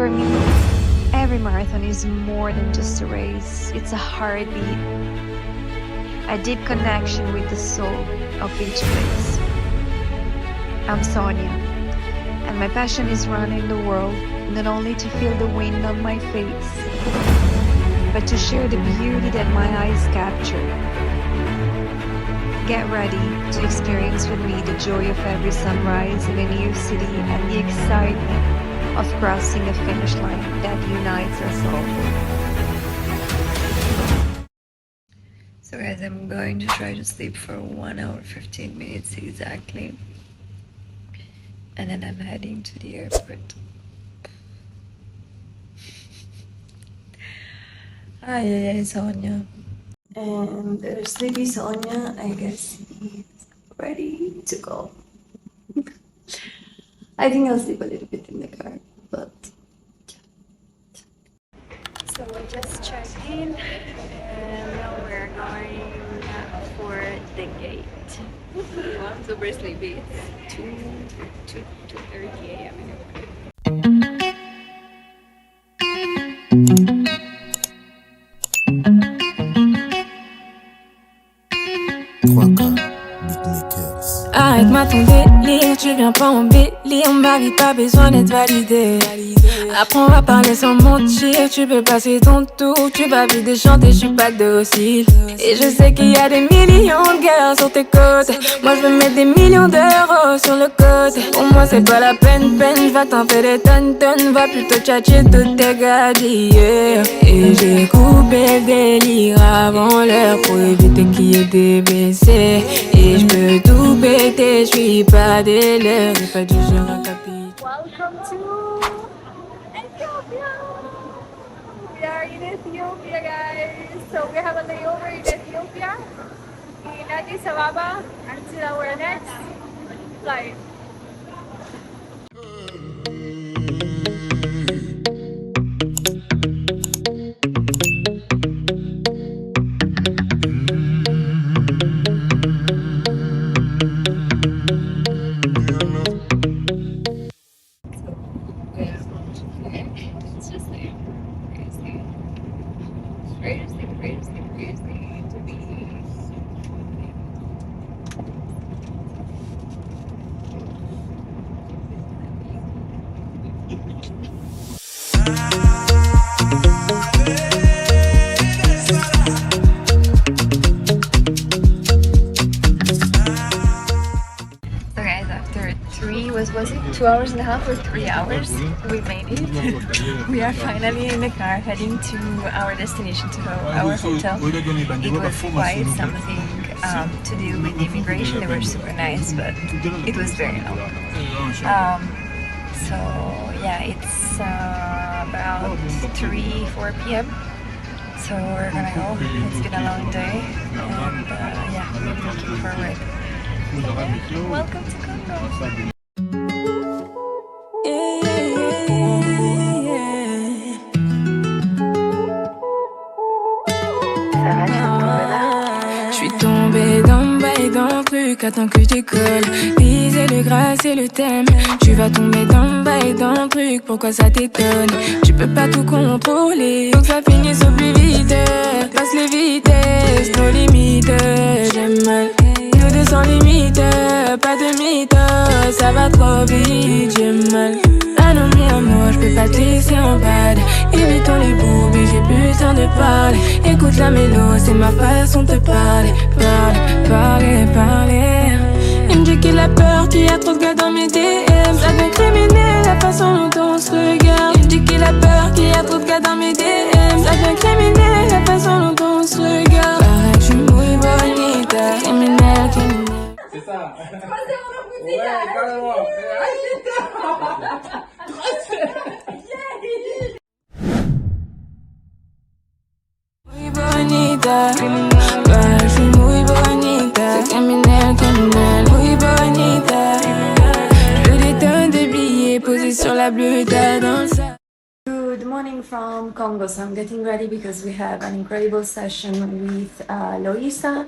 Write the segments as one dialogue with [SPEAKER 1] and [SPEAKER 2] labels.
[SPEAKER 1] For me, every marathon is more than just a race. It's a heartbeat, a deep connection with the soul of each place. I'm Sonia, and my passion is running the world, not only to feel the wind on my face, but to share the beauty that my eyes capture. Get ready to experience with me the joy of every sunrise in a new city and the excitement of crossing a finish line that unites us all. So guys, I'm going to try to sleep for 1 hour 15 minutes exactly, and then I'm heading to the airport. Hi, Sonia. And sleepy Sonia, I guess he's ready to go. I think I'll sleep a little bit in the car, but so we just checked in and now we're going for the gate. I'm super sleepy. It's 2:30 a.m.
[SPEAKER 2] Arrête-moi ton délire, tu viens pas embellir ma vie, pas besoin d'être validé. Apprends à parler sans mentir, tu peux passer ton tour, tu vas vite déchanter, je suis pas docile. Et je sais qu'il y a des millions de gars sur tes côtes, moi je veux mettre des millions d'euros sur le côté. Pour moi c'est pas la peine, je vais t'en faire des tonnes, va plutôt tchatcher toutes tes gars d'hier. Et j'ai coupé le délire avant l'heure pour éviter qu'il y ait des blessés. Et je peux tout péter, je suis pas des lèvres, j'ai pas du genre à capiter.
[SPEAKER 1] Welcome to Ethiopia! We are in Ethiopia, guys. So we have a layover in Ethiopia, in Addis Ababa, until our next flight. Crazy to be. So guys, after was it 2.5 hours or 3 hours? We made it. We are finally in the car heading to our destination, to our hotel. It was quite something to do with the immigration. They were super nice, but it was very long. So yeah, it's about 3-4 p.m. So we're gonna go. It's been a long day, and yeah, really looking forward. Welcome to Congo.
[SPEAKER 2] Je suis tombée dans le truc, attends que je décolle. Viser le gras, c'est le thème. Tu vas tomber dans le truc, pourquoi ça t'étonne? Tu peux pas tout contrôler, donc ça finisse au plus vite. Passe les vitesses, nos limites. J'aime mal, nous deux sans limite. Pas de mythe, ça va trop vite. J'aime mal. Ah non, mi amour, je peux pas te laisser en bad. Évitons les bourbes, j'ai plus le temps de parler. Écoute la mélo, c'est ma façon de te parler. Parler. Il me dit qu'il a peur, qu'il y a trop de gars dans mes DM. Ça devient criminel, la façon dont on se regarde. Il me dit qu'il a peur, qu'il y a trop de gars dans mes DM. Ça devient criminel, la façon dont on se regarde. Pareil, je suis muy bonita. Criminel.
[SPEAKER 3] C'est ça. Ouais, carrément.
[SPEAKER 2] Muy bonita, je suis muy bonita. Criminel, muy bonita. Je veux des tonnes de billets posés sur la bleue dans ça.
[SPEAKER 1] Good morning from Congo. So I'm getting ready because we have an incredible session with Loisa,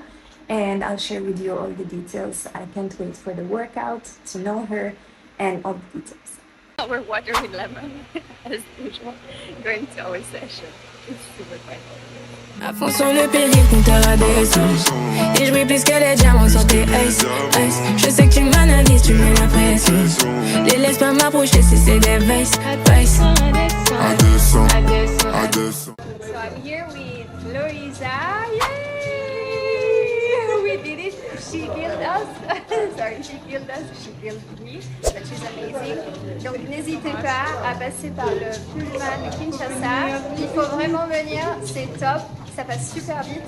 [SPEAKER 1] and I'll share with you all the details. I can't wait for the workout, to know her, and all the details.
[SPEAKER 4] Our water with lemon, as usual, going to our session. It's super fun.
[SPEAKER 2] À fond sur le périph', compteur à des sous. Et je brille plus que les diamants sur tes ice, ice. Je sais que tu m'analyses, tu mets la pression. Les laisse pas m'approcher si c'est des vices, vices.
[SPEAKER 4] So I'm here with Louisa. Yay! We did it. She killed us. Sorry, she killed us. She killed me. But she's amazing. Donc n'hésitez pas à passer par le Pullman Kinshasa. Il faut vraiment venir. C'est top. Ça passe super vite.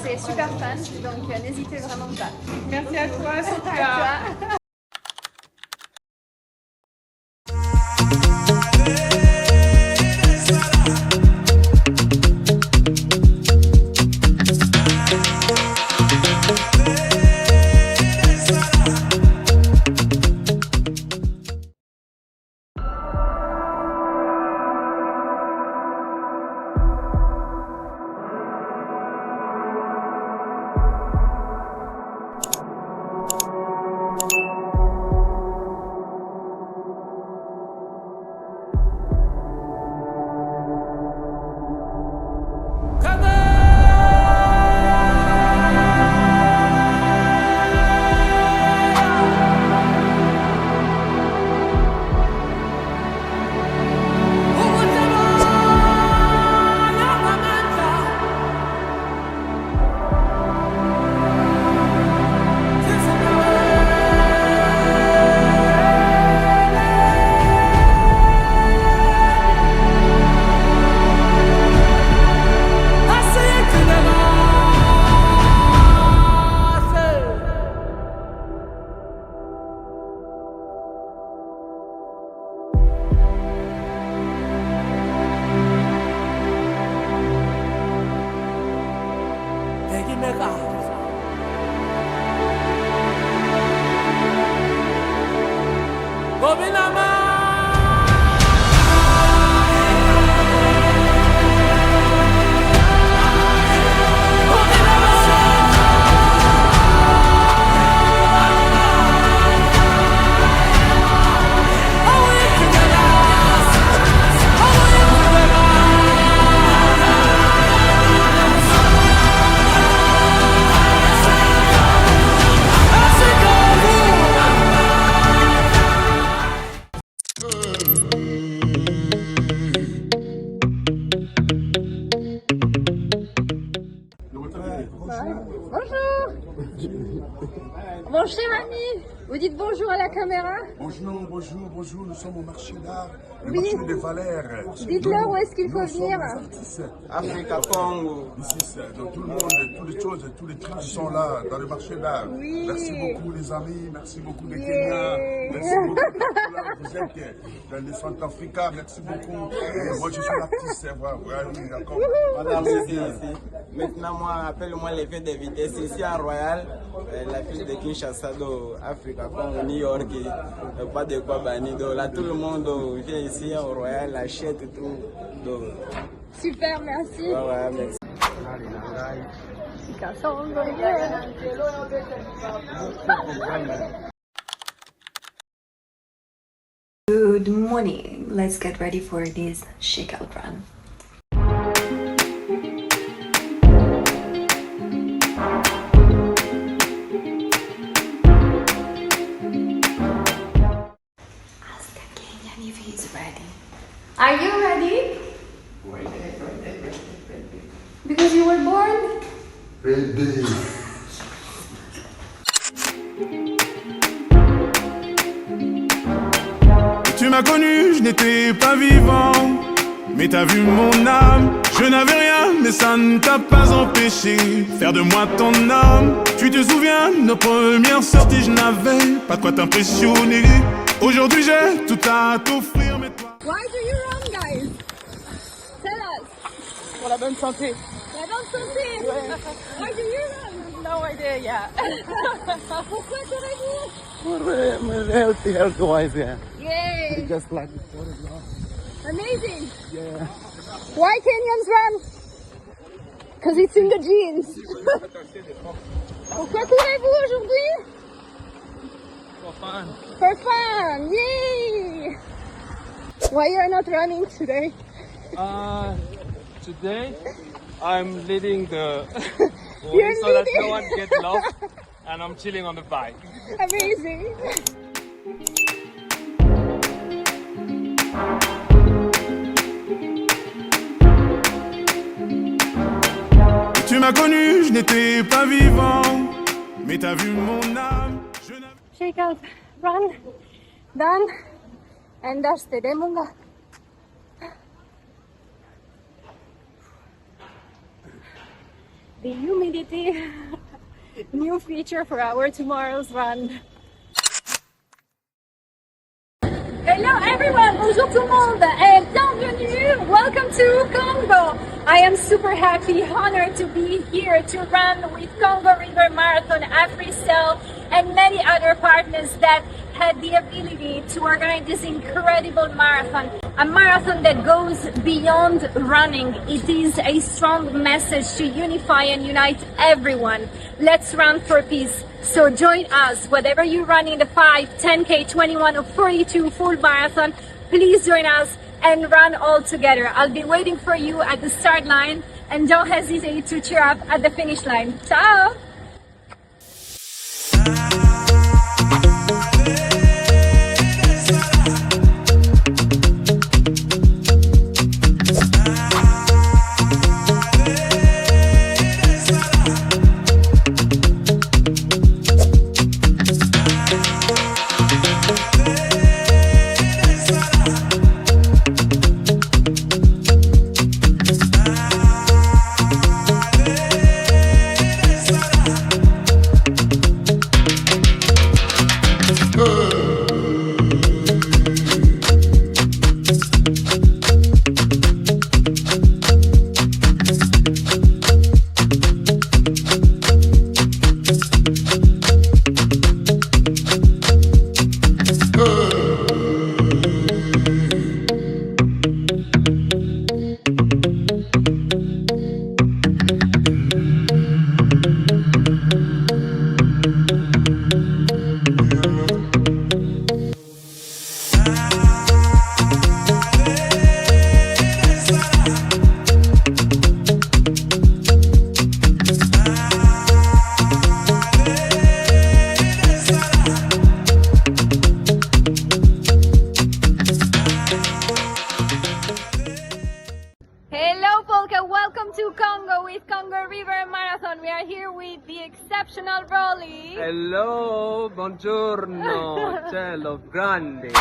[SPEAKER 4] C'est super fun. Donc n'hésitez vraiment pas.
[SPEAKER 5] Merci à toi,
[SPEAKER 4] À
[SPEAKER 5] Sophia.
[SPEAKER 4] toi.
[SPEAKER 6] Mon cher ami, vous dites bonjour à la caméra?
[SPEAKER 7] Bonjour, bonjour, bonjour, nous sommes au marché d'art, le
[SPEAKER 6] Oui.
[SPEAKER 7] marché des Valères.
[SPEAKER 6] Dites-leur où est-ce qu'il faut venir.
[SPEAKER 3] Africa Congo.
[SPEAKER 7] Ici, donc tout le monde, toutes les choses, tous les trucs sont là, dans le marché d'art.
[SPEAKER 6] Oui.
[SPEAKER 7] Merci beaucoup les amis, merci beaucoup les Kenyans, merci beaucoup là, vous êtes dans le Centrafrica, merci beaucoup. Moi je suis l'artiste, voilà, oui, d'accord.
[SPEAKER 3] Madame, ici. Maintenant, moi, appelle-moi l'effet de vitesse ici à Royal, la fille de Kinshasa, Africa Congo, New York, pas de quoi bannir. Là, tout le monde vient ici au Royal, achète et tout. Donc,
[SPEAKER 6] Super, merci.
[SPEAKER 3] ouais, merci.
[SPEAKER 1] Good morning. Let's get ready for this shakeout run. Ask the Kenyan if he's ready.
[SPEAKER 6] Are you ready? Because you were born?
[SPEAKER 8] Tu m'as connu, je n'étais pas vivant, mais t'as vu mon âme. Je n'avais rien, mais ça ne t'a pas empêché faire de moi ton homme. Tu te souviens, nos premières sorties, je n'avais pas de quoi t'impressionner. Aujourd'hui j'ai tout à t'offrir, mais toi...
[SPEAKER 6] Why do you run, guys? Tell us.
[SPEAKER 5] Pour la bonne santé.
[SPEAKER 6] La bonne santé. Why do you run?
[SPEAKER 5] No idea, yeah.
[SPEAKER 6] Pourquoi courez-vous?
[SPEAKER 3] Health-wise, yeah.
[SPEAKER 6] Yay.
[SPEAKER 3] Just like
[SPEAKER 6] Amazing. Yeah. Why Kenyans run? Because it's in the genes. Pourquoi courez-vous aujourd'hui?
[SPEAKER 5] For fun.
[SPEAKER 6] For fun. Yay. Why you're not running today?
[SPEAKER 9] Today I'm leading the
[SPEAKER 6] You're
[SPEAKER 9] so that
[SPEAKER 6] leading.
[SPEAKER 9] no one gets lost, and I'm chilling on the bike.
[SPEAKER 6] Amazing.
[SPEAKER 8] Tu m'as connu, je n'étais pas vivant, mais t'as vu mon âme.
[SPEAKER 6] Shake out, run, done, and dash the demonga. The humidity, new feature for our tomorrow's run. Hello everyone, bonjour tout le monde, and bienvenue, welcome to Congo. I am super happy, honored to be here to run with Congo River Marathon, AfriCell, and many other partners that had the ability to organize this incredible marathon. A marathon that goes beyond running. It is a strong message to unify and unite everyone. Let's run for peace. So join us, whatever you run in the 5, 10K, 21 or 42 full marathon, please join us and run all together. I'll be waiting for you at the start line, and don't hesitate to cheer up at the finish line. Ciao! Welcome to Congo with Congo River Marathon. We are here with the exceptional Rolly.
[SPEAKER 9] Hello, buongiorno, cielo grande.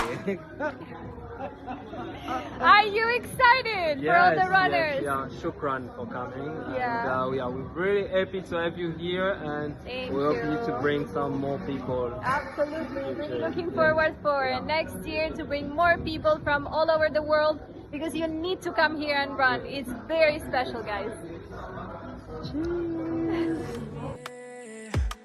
[SPEAKER 6] Are you excited for all the runners?
[SPEAKER 9] Yes, yeah, shukran for coming.
[SPEAKER 6] Yeah.
[SPEAKER 9] And, we're really happy to have you here, and we hope you to bring some more people.
[SPEAKER 6] Absolutely, really looking forward for next year to bring more people from all over the world, because you need to come here and run. It's very special, guys.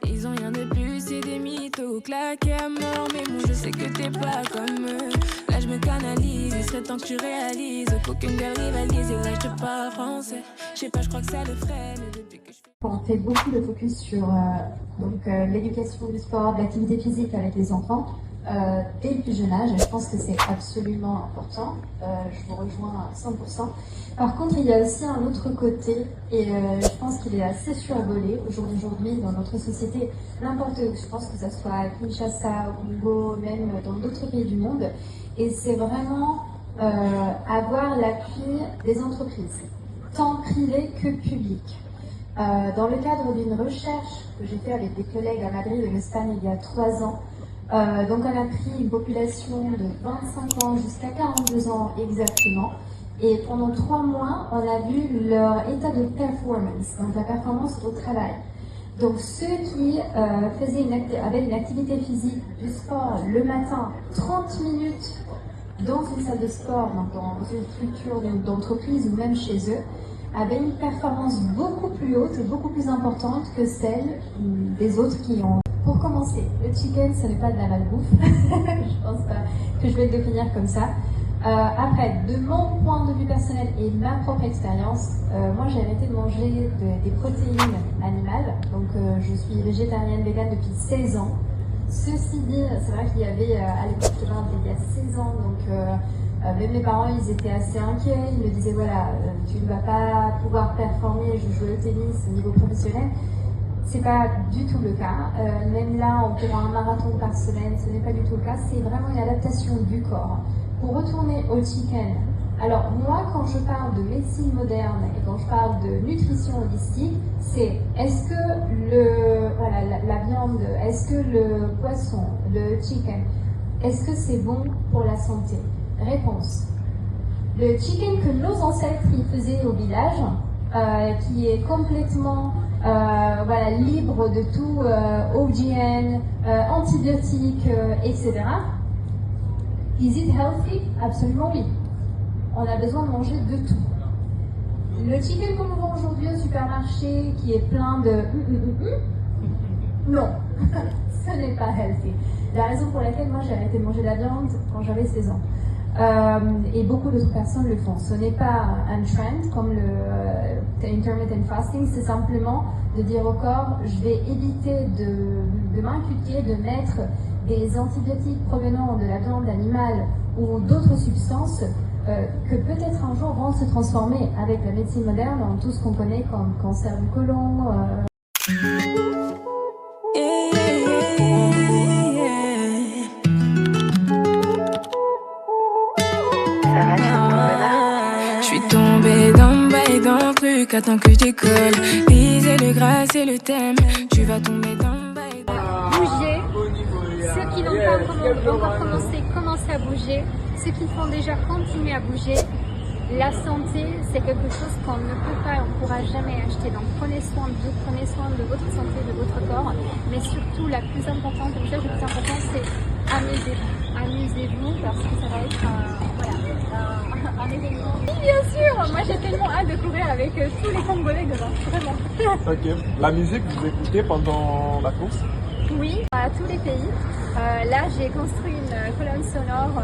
[SPEAKER 2] Ils ont rien de plus, c'est des mythos claqués à mort. Mais moi je sais que t'es pas comme eux. Là je me canalise, il serait temps que tu réalises qu'aucune belle rivalise. Et là je te parle français. Je sais pas, je crois que ça le ferait. Mais depuis que je fais...
[SPEAKER 10] On fait beaucoup de focus sur l'éducation du sport, de l'activité physique avec les enfants dès le plus jeune âge. Je pense que c'est absolument important. Je vous rejoins à 100%. Par contre, il y a aussi un autre côté, et je pense qu'il est assez survolé aujourd'hui dans notre société, n'importe où. Je pense que ce soit à Kinshasa, au Congo, même dans d'autres pays du monde. Et c'est vraiment avoir l'appui des entreprises, tant privées que publiques. Dans le cadre d'une recherche que j'ai fait avec des collègues à Madrid, en Espagne, il y a 3 ans, donc on a pris une population de 25 ans jusqu'à 42 ans exactement, et pendant 3 mois, on a vu leur état de performance, donc la performance au travail. Donc ceux qui avaient une activité physique, du sport le matin, 30 minutes dans une salle de sport, donc dans une structure d'entreprise ou même chez eux, avaient une performance beaucoup plus haute et beaucoup plus importante que celle des autres qui ont... Pour commencer, le chicken, ce n'est pas de la malbouffe. Je pense pas que je vais le définir comme ça. Après, de mon point de vue personnel et ma propre expérience, moi j'ai arrêté de manger des protéines animales. Donc je suis végétarienne, végane depuis 16 ans. Ceci dit, c'est vrai qu'il y avait, à l'époque, il y a 16 ans, donc Même mes parents, ils étaient assez inquiets. Ils me disaient, voilà, tu ne vas pas pouvoir performer, je joue au tennis au niveau professionnel. C'est pas du tout le cas. Même là, on court un marathon par semaine, ce n'est pas du tout le cas. C'est vraiment une adaptation du corps. Pour retourner au chicken, alors moi, quand je parle de médecine moderne et quand je parle de nutrition holistique, c'est est-ce que la viande, est-ce que le poisson, le chicken, est-ce que c'est bon pour la santé? Réponse. Le chicken que nos ancêtres y faisaient au village, qui est complètement libre de tout OGM, antibiotiques, etc. Is it healthy? Absolument oui. On a besoin de manger de tout. Le chicken qu'on vend aujourd'hui au supermarché, qui est plein de non, ce n'est pas healthy. La raison pour laquelle moi j'ai arrêté de manger de la viande quand j'avais 16 ans. Et beaucoup d'autres personnes le font. Ce n'est pas un trend comme le intermittent fasting, c'est simplement de dire au corps, je vais éviter de m'inculquer, de mettre des antibiotiques provenant de la viande animale ou d'autres substances que peut-être un jour vont se transformer avec la médecine moderne en tout ce qu'on connaît comme cancer du côlon.
[SPEAKER 2] Je suis tombée dans le truc, attends que je décolle. Lisez le gras, c'est le thème. Tu vas tomber dans
[SPEAKER 4] Bouger. Ceux qui n'ont pas encore commencé à bouger. Ceux qui font déjà continuer à bouger. La santé, c'est quelque chose qu'on ne peut pas et on ne pourra jamais acheter. Donc prenez soin de vous, prenez soin de votre santé, de votre corps. Mais surtout, la plus importante, le message le plus important, c'est amusez-vous. Amusez-vous parce que ça va être un événement. Oui, bien sûr. Moi, j'ai tellement hâte de courir avec tous les Congolais devant. Vraiment.
[SPEAKER 11] Ok. La musique, vous écoutez pendant la course?
[SPEAKER 4] Oui, à tous les pays. Là, j'ai construit une colonne sonore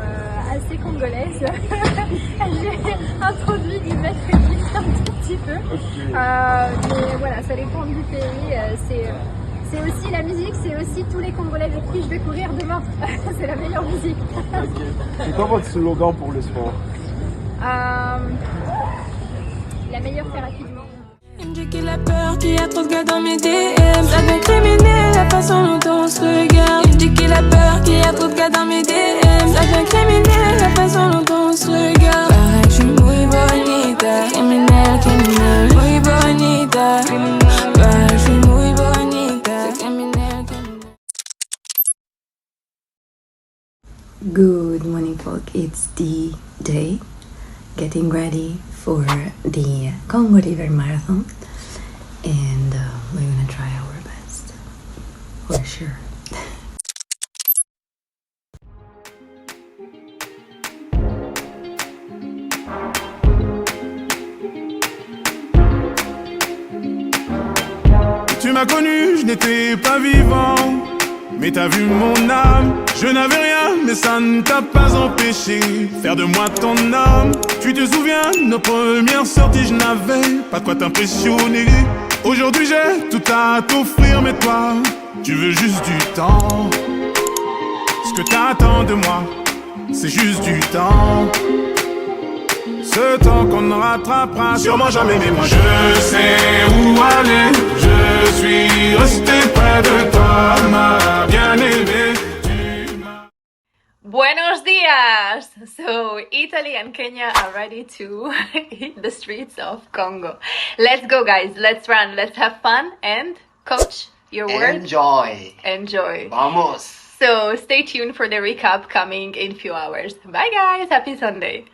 [SPEAKER 4] assez congolaise. J'ai introduit du mercredi un tout petit peu. Okay. Mais voilà, ça dépend du pays. C'est aussi la musique, c'est aussi tous les Congolais avec qui je vais courir demain. C'est la meilleure musique.
[SPEAKER 11] Ok. C'est quoi votre slogan pour le sport?
[SPEAKER 4] La meilleure thérapie du monde.
[SPEAKER 2] Il me dit qu'il a peur, qu'il y a trop de gars dans mes DM. Ça devient criminel la façon dont on se regarde. Il me dit qu'il a peur, qu'il y a trop de gars dans mes DM. Ça devient criminel la façon dont on se regarde. Pareil, je suis muy bonita. Criminel, criminel, muy bonita. Pareil, je suis muy bonita. Criminel, criminel.
[SPEAKER 12] Good morning, folk. It's the day. Getting ready for the Congo River Marathon, and we're gonna try our best for sure.
[SPEAKER 8] Tu m'as connu, je n'étais pas vivant, mais t'as vu mon âme. Je n'avais rien, mais ça ne t'a pas empêché faire de moi ton homme. Tu te souviens, nos premières sorties, je n'avais pas de quoi t'impressionner. Aujourd'hui j'ai tout à t'offrir, mais toi, tu veux juste du temps. Ce que t'attends de moi, c'est juste du temps. Ce temps qu'on ne rattrapera sûrement jamais, mais moi je sais où aller. Je suis resté près de toi, ma bien-aimée.
[SPEAKER 13] Buenos dias! So Italy and Kenya are ready to hit the streets of Congo. Let's go, guys. Let's run. Let's have fun. And coach, your word? Enjoy.
[SPEAKER 14] Vamos.
[SPEAKER 13] So stay tuned for the recap coming in a few hours. Bye, guys. Happy Sunday.